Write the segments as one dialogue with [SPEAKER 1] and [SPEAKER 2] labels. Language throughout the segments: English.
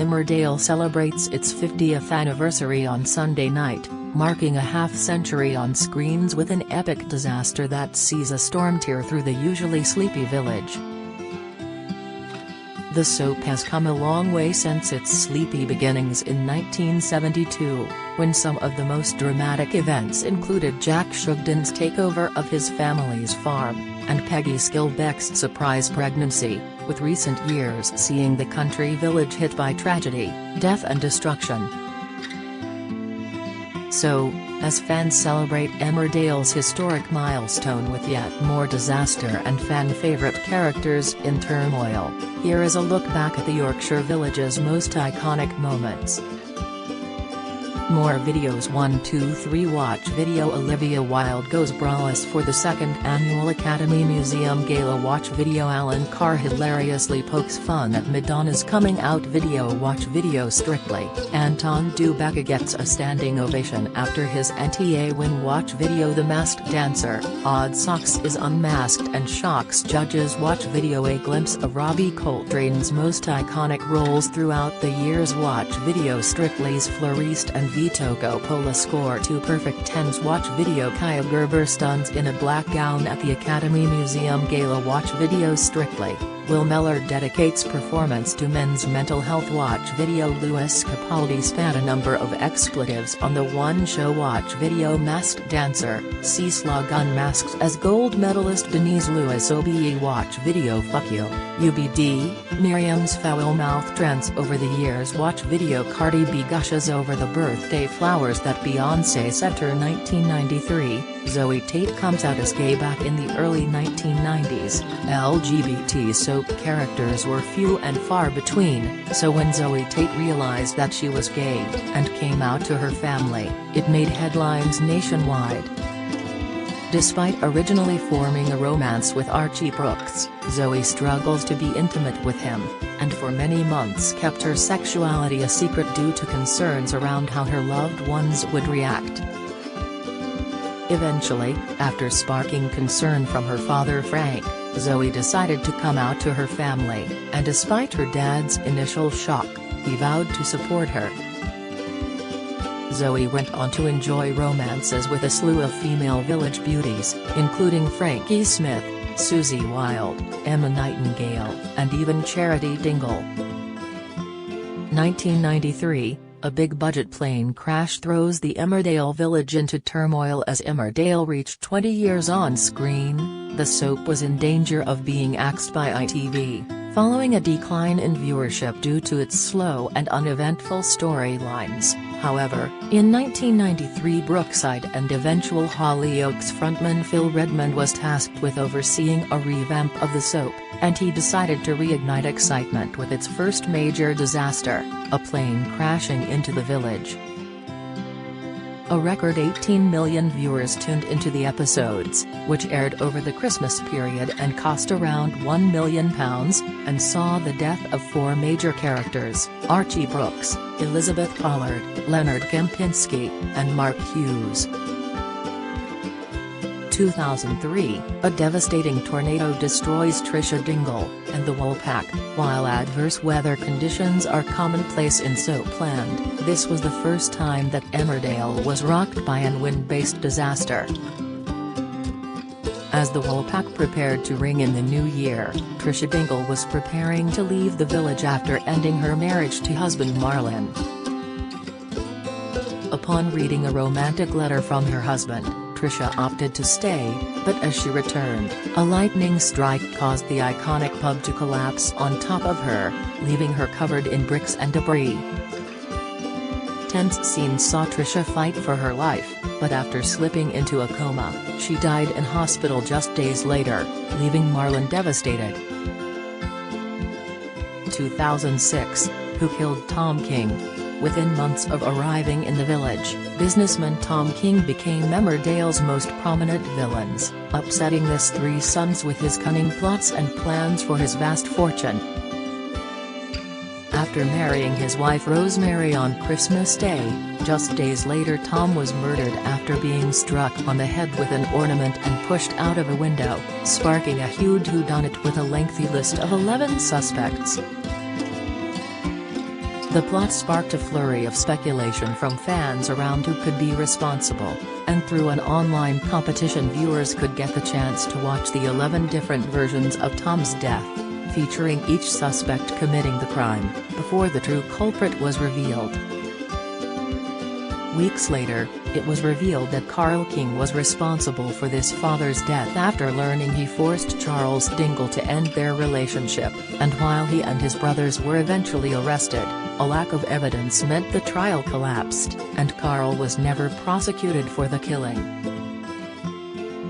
[SPEAKER 1] Emmerdale celebrates its 50th anniversary on Sunday night, marking a half-century on screens with an epic disaster that sees a storm tear through the usually sleepy village. The soap has come a long way since its sleepy beginnings in 1972, when some of the most dramatic events included Jack Shugden's takeover of his family's farm, and Peggy Skilbeck's surprise pregnancy, with recent years seeing the country village hit by tragedy, death and destruction. So, as fans celebrate Emmerdale's historic milestone with yet more disaster and fan-favorite characters in turmoil, here is a look back at the Yorkshire village's most iconic moments. More videos. 1, 2, 3. Watch video. Olivia Wilde goes braless for the second annual Academy Museum Gala. Watch video. Alan Carr hilariously pokes fun at Madonna's coming out video. Watch video. Strictly, Anton Dubeka gets a standing ovation after his NTA win. Watch video. The Masked Dancer, Odd Socks is unmasked and shocks judges. Watch video. A glimpse of Robbie Coltrane's most iconic roles throughout the years. Watch video. Strictly's Floriste and Vito Coppola score 2 perfect 10s. Watch video. Kaya Gerber stuns in a black gown at the Academy Museum Gala. Watch video. Strictly, Will Mellor dedicates performance to men's mental health. Watch video. Lewis Capaldi spat a number of expletives on the One Show. Watch video. Masked Dancer, Cee-Slog unmasked as gold medalist Denise Lewis OBE. Watch video. Fuck You, UBD, Miriam's foul-mouthed trance over the years. Watch video. Cardi B gushes over the birthday flowers that Beyoncé sent her 1993. Zoe Tate comes out as gay back in the early 1990s. LGBT soap characters were few and far between, so when Zoe Tate realized that she was gay, and came out to her family, it made headlines nationwide. Despite originally forming a romance with Archie Brooks, Zoe struggles to be intimate with him, and for many months kept her sexuality a secret due to concerns around how her loved ones would react. Eventually, after sparking concern from her father Frank, Zoe decided to come out to her family, and despite her dad's initial shock, he vowed to support her. Zoe went on to enjoy romances with a slew of female village beauties, including Frankie Smith, Susie Wilde, Emma Nightingale, and even Charity Dingle. 1993, a big-budget plane crash throws the Emmerdale village into turmoil as Emmerdale reached 20 years on screen. The soap was in danger of being axed by ITV, following a decline in viewership due to its slow and uneventful storylines. However, in 1993 Brookside and eventual Hollyoaks frontman Phil Redmond was tasked with overseeing a revamp of the soap, and he decided to reignite excitement with its first major disaster, a plane crashing into the village. A record 18 million viewers tuned into the episodes, which aired over the Christmas period and cost around £1 million, and saw the death of 4 major characters: Archie Brooks, Elizabeth Pollard, Leonard Kempinski, and Mark Hughes. 2003, a devastating tornado destroys Trisha Dingle and the Woolpack. While adverse weather conditions are commonplace in soapland, this was the first time that Emmerdale was rocked by an wind-based disaster. As the Woolpack prepared to ring in the new year, Trisha Dingle was preparing to leave the village after ending her marriage to husband Marlon. Upon reading a romantic letter from her husband, Trisha opted to stay, but as she returned, a lightning strike caused the iconic pub to collapse on top of her, leaving her covered in bricks and debris. Tense scenes saw Trisha fight for her life, but after slipping into a coma, she died in hospital just days later, leaving Marlon devastated. 2006, Who Killed Tom King? Within months of arriving in the village, businessman Tom King became Emmerdale's most prominent villains, upsetting his 3 sons with his cunning plots and plans for his vast fortune. After marrying his wife Rosemary on Christmas Day, just days later Tom was murdered after being struck on the head with an ornament and pushed out of a window, sparking a huge whodunit with a lengthy list of 11 suspects. The plot sparked a flurry of speculation from fans around who could be responsible, and through an online competition viewers could get the chance to watch the 11 different versions of Tom's death, featuring each suspect committing the crime, before the true culprit was revealed. Weeks later, it was revealed that Carl King was responsible for this father's death after learning he forced Charles Dingle to end their relationship, and while he and his brothers were eventually arrested, a lack of evidence meant the trial collapsed, and Carl was never prosecuted for the killing.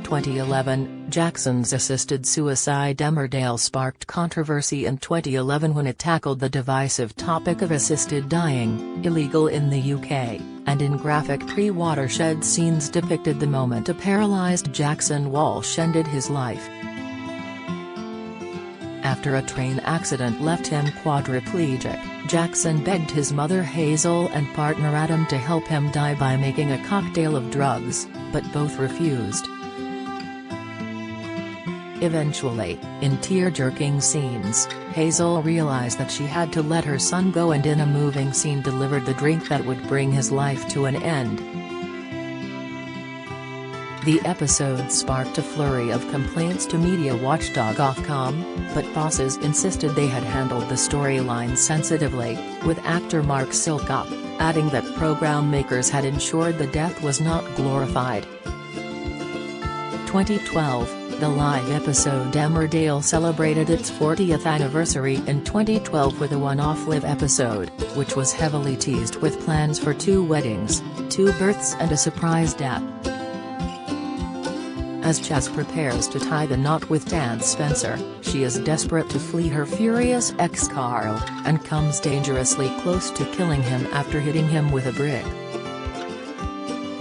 [SPEAKER 1] 2011, Jackson's assisted suicide Emmerdale sparked controversy in 2011 when it tackled the divisive topic of assisted dying, illegal in the UK, and in graphic pre-watershed scenes depicted the moment a paralysed Jackson Walsh ended his life. After a train accident left him quadriplegic, Jackson begged his mother Hazel and partner Adam to help him die by making a cocktail of drugs, but both refused. Eventually, in tear-jerking scenes, Hazel realized that she had to let her son go and in a moving scene delivered the drink that would bring his life to an end. The episode sparked a flurry of complaints to media watchdog Ofcom, but bosses insisted they had handled the storyline sensitively, with actor Mark Silkup adding that program makers had ensured the death was not glorified. 2012, the live episode Emmerdale celebrated its 40th anniversary in 2012 with a one-off live episode, which was heavily teased with plans for 2 weddings, 2 births and a surprise death. As Chas prepares to tie the knot with Dan Spencer, she is desperate to flee her furious ex Carl, and comes dangerously close to killing him after hitting him with a brick.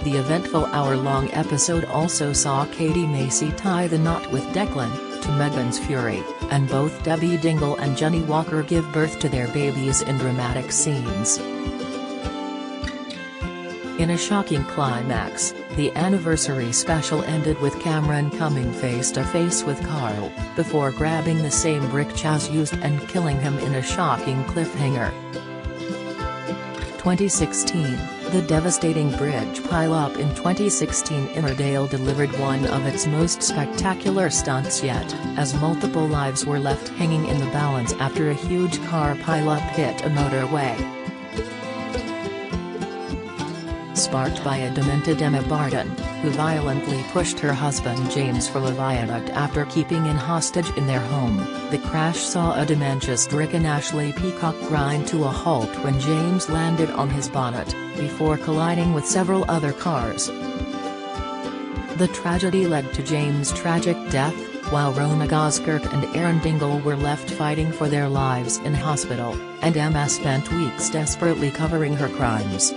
[SPEAKER 1] The eventful hour-long episode also saw Katie Macy tie the knot with Declan, to Megan's fury, and both Debbie Dingle and Jenny Walker give birth to their babies in dramatic scenes. In a shocking climax, the anniversary special ended with Cameron coming face-to-face with Carl, before grabbing the same brick Chas used and killing him in a shocking cliffhanger. 2016, the devastating bridge pile-up in 2016 Emmerdale delivered one of its most spectacular stunts yet, as multiple lives were left hanging in the balance after a huge car pile-up hit a motorway. Sparked by a demented Emma Barton, who violently pushed her husband James from a viaduct after keeping him hostage in their home, the crash saw a dementia-stricken Ashley Peacock grind to a halt when James landed on his bonnet, before colliding with several other cars. The tragedy led to James' tragic death, while Rona Goskirk and Aaron Dingle were left fighting for their lives in hospital, and Emma spent weeks desperately covering her crimes.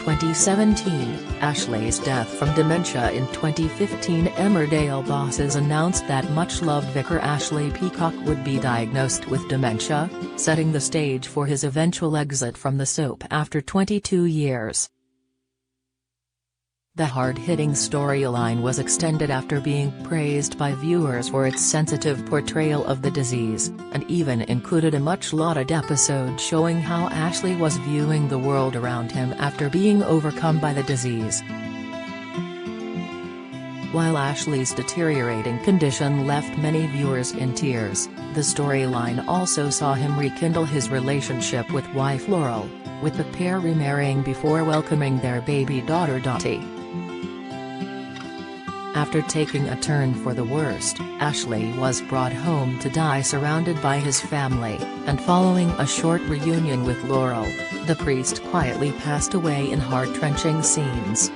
[SPEAKER 1] 2017, Ashley's death from dementia. In 2015, Emmerdale bosses announced that much-loved vicar Ashley Peacock would be diagnosed with dementia, setting the stage for his eventual exit from the soap after 22 years. The hard-hitting storyline was extended after being praised by viewers for its sensitive portrayal of the disease, and even included a much-lauded episode showing how Ashley was viewing the world around him after being overcome by the disease. While Ashley's deteriorating condition left many viewers in tears, the storyline also saw him rekindle his relationship with wife Laurel, with the pair remarrying before welcoming their baby daughter Dottie. After taking a turn for the worst, Ashley was brought home to die surrounded by his family, and following a short reunion with Laurel, the priest quietly passed away in heart-wrenching scenes.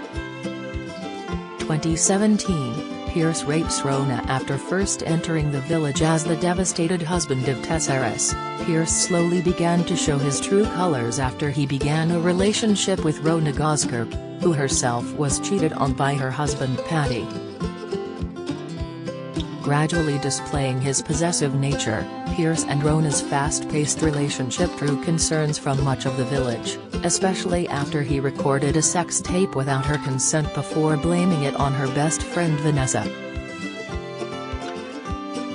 [SPEAKER 1] 2017, Pierce rapes Rona. After first entering the village as the devastated husband of Tesseris, Pierce slowly began to show his true colors after he began a relationship with Rona Goskirk, who herself was cheated on by her husband Paddy. Gradually displaying his possessive nature, Pierce and Rona's fast-paced relationship drew concerns from much of the village, especially after he recorded a sex tape without her consent before blaming it on her best friend Vanessa.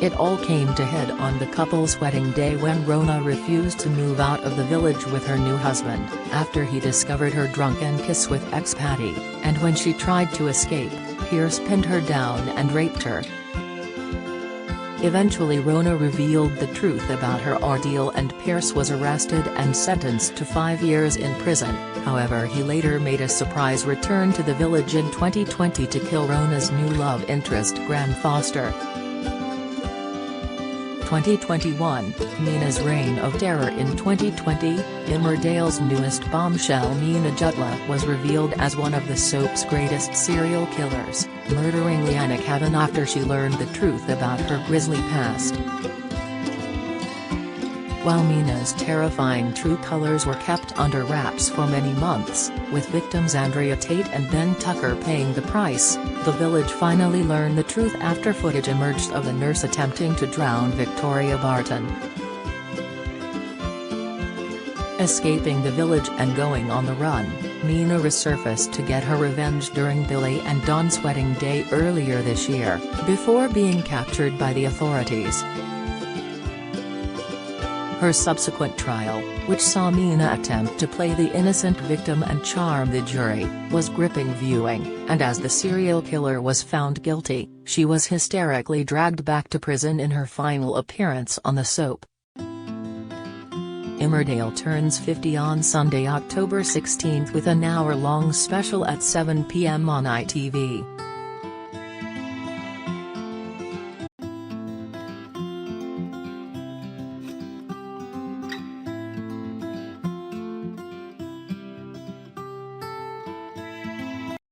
[SPEAKER 1] It all came to head on the couple's wedding day when Rona refused to move out of the village with her new husband, after he discovered her drunken kiss with ex-Patty, and when she tried to escape, Pierce pinned her down and raped her. Eventually Rona revealed the truth about her ordeal and Pierce was arrested and sentenced to 5 years in prison. However, he later made a surprise return to the village in 2020 to kill Rona's new love interest Gran Foster. 2021, Meena's reign of terror. In 2020, Emmerdale's newest bombshell Meena was revealed as one of the soap's greatest serial killers, murdering Leanna Cavan after she learned the truth about her grisly past. While Meena's terrifying true colors were kept under wraps for many months, with victims Andrea Tate and Ben Tucker paying the price, the village finally learned the truth after footage emerged of the nurse attempting to drown Victoria Barton. Escaping the village and going on the run, Meena resurfaced to get her revenge during Billy and Dawn's wedding day earlier this year, before being captured by the authorities. Her subsequent trial, which saw Meena attempt to play the innocent victim and charm the jury, was gripping viewing, and as the serial killer was found guilty, she was hysterically dragged back to prison in her final appearance on the soap. Emmerdale turns 50 on Sunday, October 16 with an hour-long special at 7 p.m. on ITV.